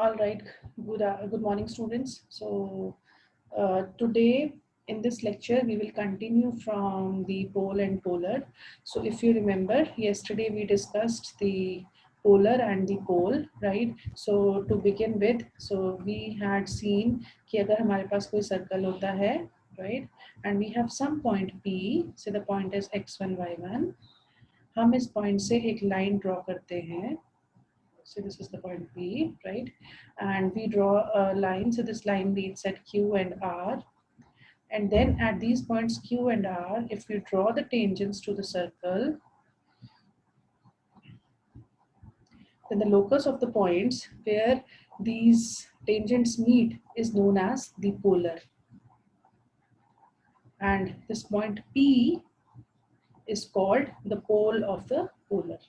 All right, good morning, students. So today in this lecture, we will continue from the pole and polar. So if you remember, yesterday we discussed the polar and the pole, right? So to begin with, so we had seen कि अगर हमारे पास कोई circle होता है, right? And we have some point P, so the point is x1, y1. हम इस point से एक line draw करते हैं. So this is the point P, right? And we draw a line. So this line meets at Q and R. And then at these points Q and R, if we draw the tangents to the circle, then the locus of the points where these tangents meet is known as the polar. And this point P is called the pole of the polar.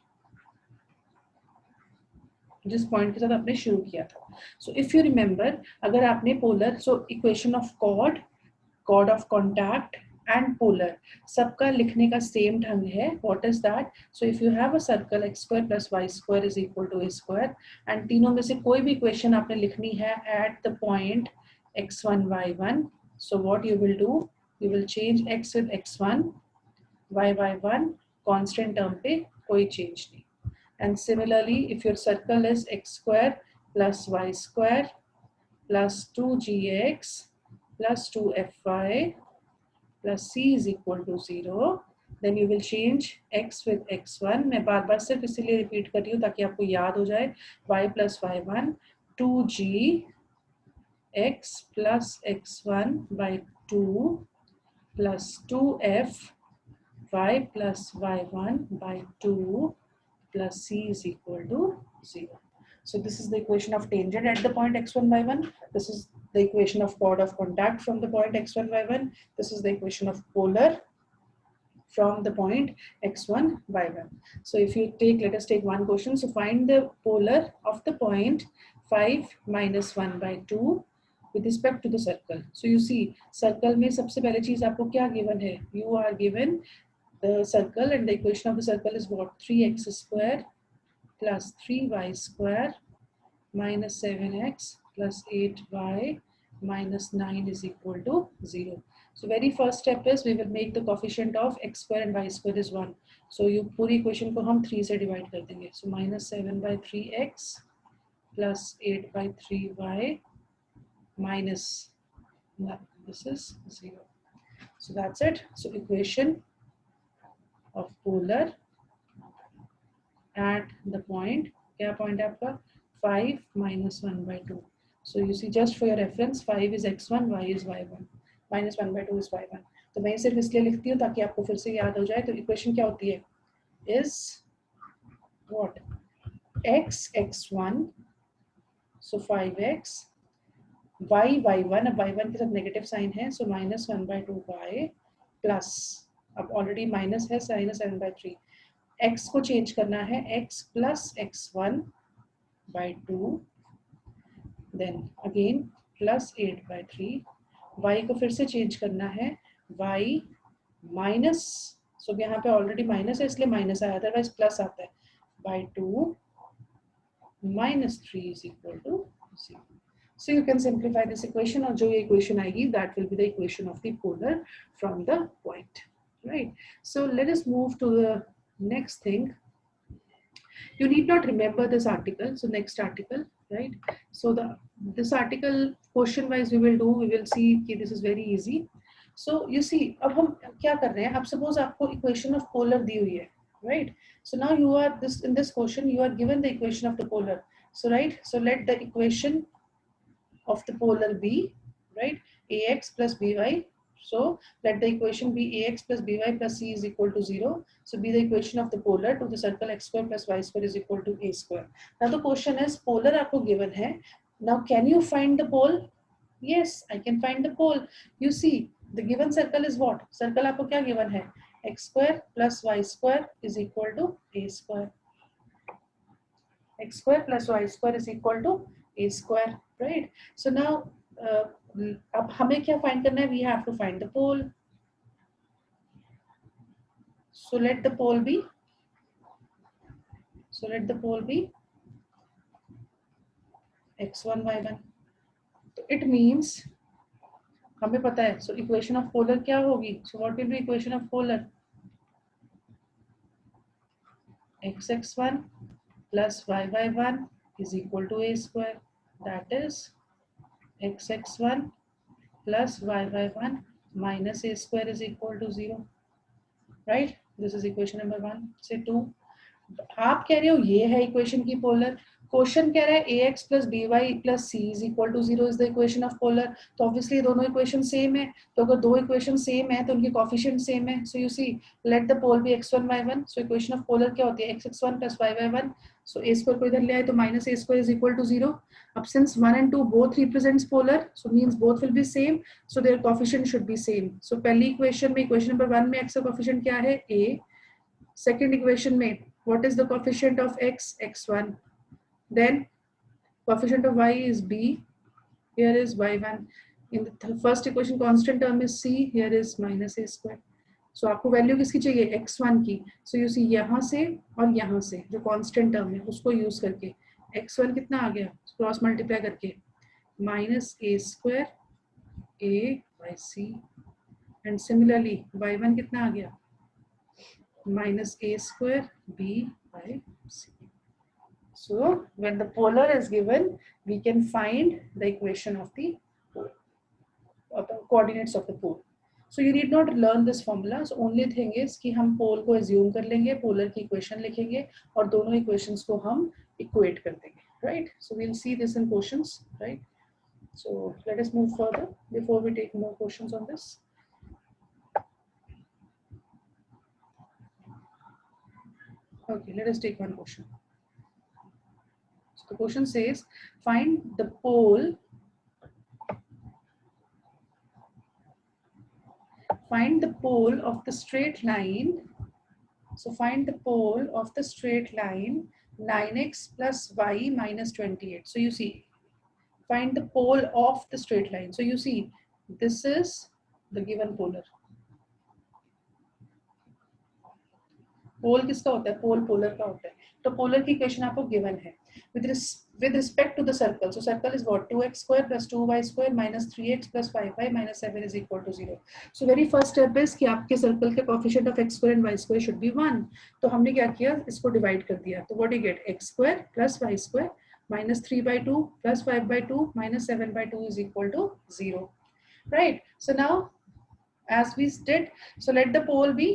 जिस point के साथ आपने शुरू किया था. सो if you remember, अगर आपने polar, so equation of chord of contact and polar सबका लिखने का सेम ढंग है. What is that? So if you have a circle x square plus y square is equal to a square and तीनों में से कोई भी इक्वेशन आपने लिखनी है at the point x1 y1, so what you will do, you will change x with x1, y1 constant term पे कोई चेंज नहीं. And similarly, if your circle is x square plus y square plus 2gx plus 2fy plus c is equal to 0, then you will change x with x1. मैं बार बार सिर्फ इसीलिए repeat कर रही हूँ ताकि आपको याद हो जाए. y plus y1 2g x plus x1 by 2 plus 2f y plus y1 by 2 plus c is equal to 0. So this is the equation of tangent at the point x1, y1. This is the equation of chord of contact from the point x1, y1. This is the equation of polar from the point x1, y1. So if you take, let us take one question. So find the polar of the point 5 minus 1 by 2 with respect to the circle. So you see, circle में सबसे पहले चीज आपको क्या given है? You are given the circle, and the equation of the circle is what? 3x square plus 3y square minus 7x plus 8y minus 9 is equal to 0. So very first step is we will make the coefficient of x square and y square is 1. So you पूरी equation को हम 3 से divide कर देंगे. So minus 7 by 3x plus 8 by 3y minus, this is 0. So that's it. So equation of polar at the point, क्या point है आपका? 5 minus 1 by 2. So you see, just for your reference, 5 is x1, y is y1, minus 1 by 2 is y1. तो मैं सिर्फ इसलिए लिखती हूँ ताकि आपको फिर से याद हो जाए. तो इक्वेशन क्या होती है? Is what? x x1, so 5x, y y1, अब y1 के साथ नेगेटिव साइन है, so minus 1 by 2 y plus, अब ऑलरेडी माइनस है, minus 7 by 3. x को चेंज करना है, x plus x1 by 2, then again plus 8 by 3. y को फिर से चेंज करना है, y minus, so यहाँ पे ऑलरेडी माइनस है इसलिए माइनस आया, अदरवाइज प्लस आता है, by 2 minus 3 is equal to 0. So you can simplify this equation, और जो ये equation आएगी, that will be the equation of the polar from the point, right? So let us move to the next thing. You need not remember this article. So next article, right? So this article question wise we will see कि this is very easy. So you see, अब हम क्या कर रहे हैं? अब suppose आपको equation of polar दी हुई है, right? So now you are in this question you are given the equation of the polar. So right, so let the equation of the polar be, right, ax plus by. So let the equation be ax plus by plus c is equal to 0. So be the equation of the polar to the circle x square plus y square is equal to a square. Now the question is, polar आपको given है. Now can you find the pole? Yes, I can find the pole. You see, the given circle is what? Circle आपको क्या given है? X square plus y square is equal to a square. X square plus y square is equal to a square, right? So now अब हमें क्या find करना है? We have to find the pole. So let the pole be. So let the pole be x1 y1. तो it means हमें पता है, सो equation of polar क्या होगी? So what will be equation of polar? x(x1) plus y(y1) is equal to a square. That is x(x1) plus y(y1) minus a square is equal to 0. Right? This is equation number 1. Say 2. आप कह रहे हो ये है equation की polar, question कह रहा है ax plus by plus c is equal to 0 is the equation of polar. तो obviously दोनों इक्वेशन सेम है, तो अगर दो इक्वेशन सेम है तो उनके कोफिशिएंट सेम है. So you see let the pole be x1 y1. So equation of polar क्या होती है? x(x1) plus y(y1). So a square को इधर ले आए तो minus a square is equal to 0. अब since 1 and 2 both represents polar, so means both will be same, so their coefficient should be same. So पहली इक्वेशन में, equation number 1 में x का कोफिशिएंट क्या है? a. सेकंड इक्वेशन में what is the coefficient of x? x1. Then coefficient of y is b. Here is y1. In the first equation constant term is c. Here is minus a square. So आपको value किसकी चाहिए? x1 की. So you see यहाँ से और यहाँ से जो constant term है उसको यूज करके x1 कितना आ गया? क्रॉस मल्टीप्लाई करके minus a square a by c. And similarly y1 कितना आ गया? minus a square b by c. So when the polar is given, we can find the equation of the pole, or the coordinates of the pole. So you need not learn this formula. So only thing is कि हम pole को assume कर लेंगे, polar की equation लिखेंगे और दोनों equations को हम equate कर देंगे, right? So we'll see this in questions, right? So let us move further before we take more questions on this. Okay, let us take one question. So the question says, find the pole of the straight line. So find the pole of the straight line 9x plus y minus 28. So you see, find the pole of the straight line. So you see, this is the given polar. पोल किसका होता है? पोल polar का होता है. तो polar की equation आपको given है with respect to the circle. So circle is what? 2x square plus 2y square minus 3x plus 5y minus 7 is equal to 0. So very first step is कि आपके circle के coefficient of x square and y square should be 1. तो हमने क्या किया? इसको divide कर दिया. तो what do you get? x square plus y square minus 3/2 plus 5/2 minus 7/2 is equal to 0. Right? So now as we did, so let the pole be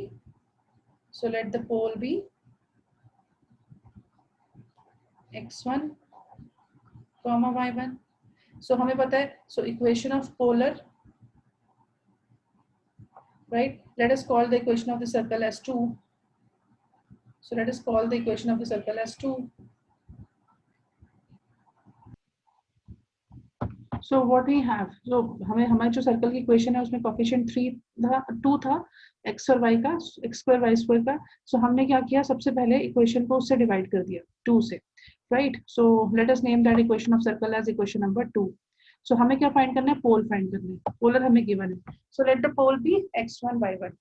x1 comma y1. So हमें पता है, so equation of polar, right? Let us call the equation of the circle as 2. So let us call the equation of the circle as 2. So what we have, so हमें हमारे जो circle की equation है उसमें coefficient 2 था x और y का, x square y square का. So हमने क्या किया? सबसे पहले इक्वेशन को उससे डिवाइड कर दिया 2 से, right? So let us name that equation of circle as equation number 2. So हमें क्या फाइंड करना है? पोल फाइंड करना है. पोलर हमें गिवन है. So let the pole be x1 y1.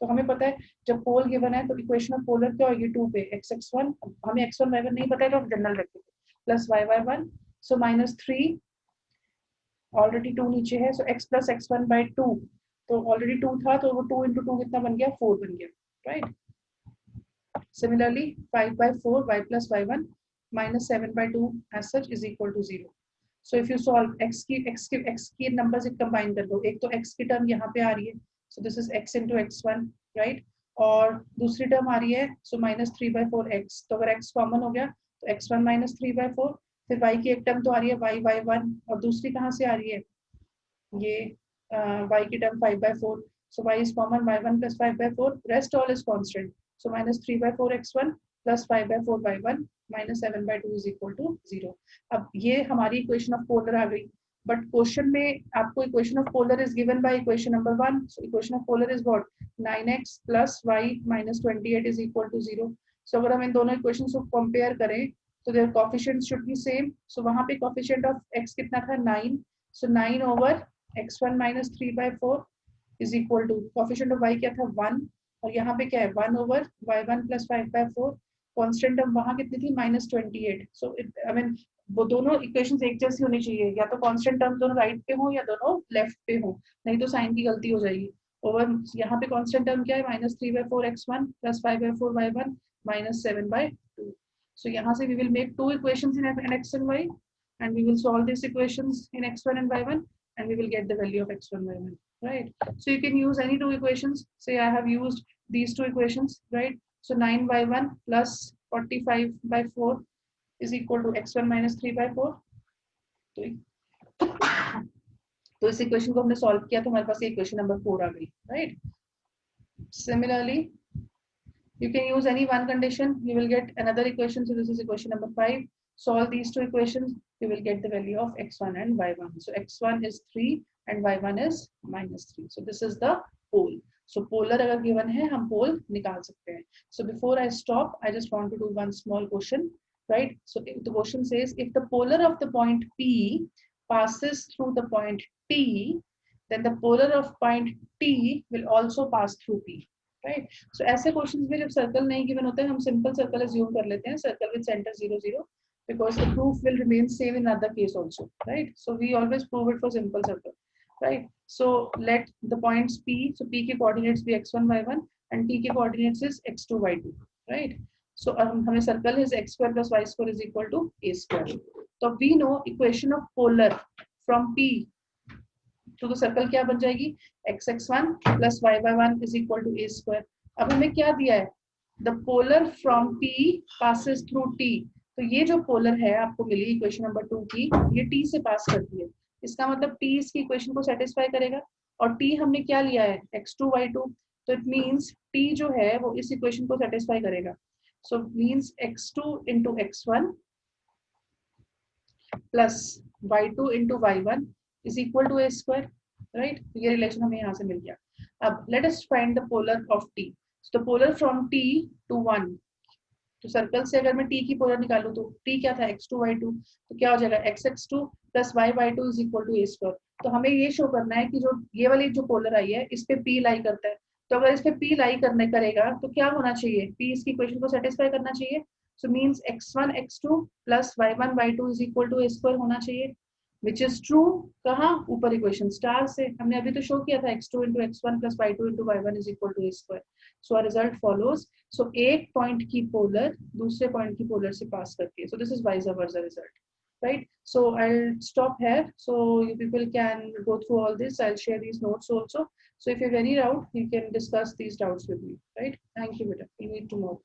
तो हमें पता है जब पोल गिवन है तो इक्वेशन ऑफ पोलर क्या होगी? 2 पे x(x1), हमें x1 y1 नहीं पता है तो हम जनरल रखेंगे, plus y(y1). So minus 3, already 2 नीचे है, सो x plus x1 by 2. तो ऑलरेडी 2 था तो वो 2 into 2 कितना बन गया? 4 बन गया, right? Similarly 5/4 y plus y1 minus 7/2 as such is equal to 0. So if you solve x की नंबर्स कंबाइन कर दो. एक तो x की टर्म यहाँ पे आ रही है, so this is x into x1, right? और दूसरी टर्म आ रही है, so minus 3/4x. तो अगर x कॉमन हो गया तो x1 minus 3/4. फिर y की एक टर्म तो आ रही है y(y1) और दूसरी कहाँ से आ रही है? ये y की term 5/4. So y is common, y1 plus 5/4. Rest all is constant. So minus 3/4x1 plus 5/4 y1 minus 7/2 is equal to 0. अब ये हमारी इक्वेशन ऑफ पोलर आ गई. बट क्वेश्चन में आपको equation of polar is given by equation number 1. So equation of polar is what? 9x plus y minus 28 is equal to 0. So अगर हम इन दोनों equations को कंपेयर करें तो their coefficients should be same. So वहाँ पे coefficient of x कितना था? 9. So 9 over x1 minus 3/4 is equal to coefficient of y क्या था? 1. और यहाँ पे क्या है? 1 over y1 plus 5/4. Constant term वहाँ कितनी थी? minus 28. So I mean वो दोनों इक्वेशंस एक जैसी होनी चाहिए, या तो कांस्टेंट टर्म दोनों राइट पे हो या दोनों लेफ्ट पे हो, नहीं तो साइन की गलती हो जाएगी। ओवर यहाँ पे कांस्टेंट टर्म क्या है, -3/4 x1 + 5/4 y1 -7/2। सो यहाँ से we will make two equations in x and y and we will solve these equations in x1 and y1 and we will get the value of x1 y1, right? So you can use any two equations. Say I have used these two equations, right? So 9y1 plus 45/4 is equal to x1 minus 3/4. तो इस equation को हमने solve किया तो हमारे पास equation number 4 आ गई, right? Similarly, you can use any one condition, you will get another equation. So this is equation number 5. Solve these two equations, you will get the value of x1 and y1. So x1 is 3 and y1 is -3. So this is the pole. So polar अगर given है हम pole निकाल सकते हैं. So before I stop, I just want to do one small question, right? So if the question says if the polar of the point P passes through the point T, then the polar of point T will also pass through P. Right? So ऐसे questions में जब circle नहीं given होते हैं हम simple circle assume कर लेते हैं, circle with centre 0 0, because the proof will remain same in other case also, right? So we always prove it for simple circle, right? So let the points P, so P के coordinates be x1 y1 and T के coordinates is x2 y2, right? So हमें circle is x square plus y square is equal to a square. तो we know equation of polar from P तो circle क्या बन जाएगी, x(x1 + y(y1) is equal to a square. अब हमें क्या दिया है, the polar from P passes through T. तो ये जो पोलर है आपको मिली इक्वेशन नंबर 2 की, ये T से पास करती है, इसका मतलब T इसकी इक्वेशन को सेटिस्फाई करेगा, और T हमने क्या लिया है, x2 y2, तो इट मींस T जो है वो इस इक्वेशन को सेटिस्फाई करेगा. सो means x2 × x1 plus y2 × y1 is equal to a square, right? ये रिलेशन हमें यहाँ से मिल गया. अब let us find the polar of T. So the polar from T to 1. तो सर्कल से अगर मैं T की पोलर निकालूं तो T क्या था, x2 y2, तो क्या हो जाएगा x(x2 + y(y2) is equal to a square. तो हमें ये शो करना है कि जो ये वाली जो पोलर आई है इस पे P लाई करता है, तो अगर इस पे P लाई करने करेगा तो क्या होना चाहिए, P इसकी इक्वेशन को सेटिस्फाई करना चाहिए. So means x1 x2 plus y1 y2 is equal to a square होना चाहिए, which is true. कहाँ, ऊपर इक्वेशन स्टार से हमने अभी तो शो किया था x2 × x1 plus y2 × y1 is equal to a square. So our result follows. So एक पॉइंट की पोलर दूसरे पॉइंट की पोलर से पास करती है. So this is vice versa result, right? So I'll stop here. So you people can go through all this. I'll share these notes also. So if you have any doubt, you can discuss these doubts with me, right? Thank you, beta. We meet tomorrow.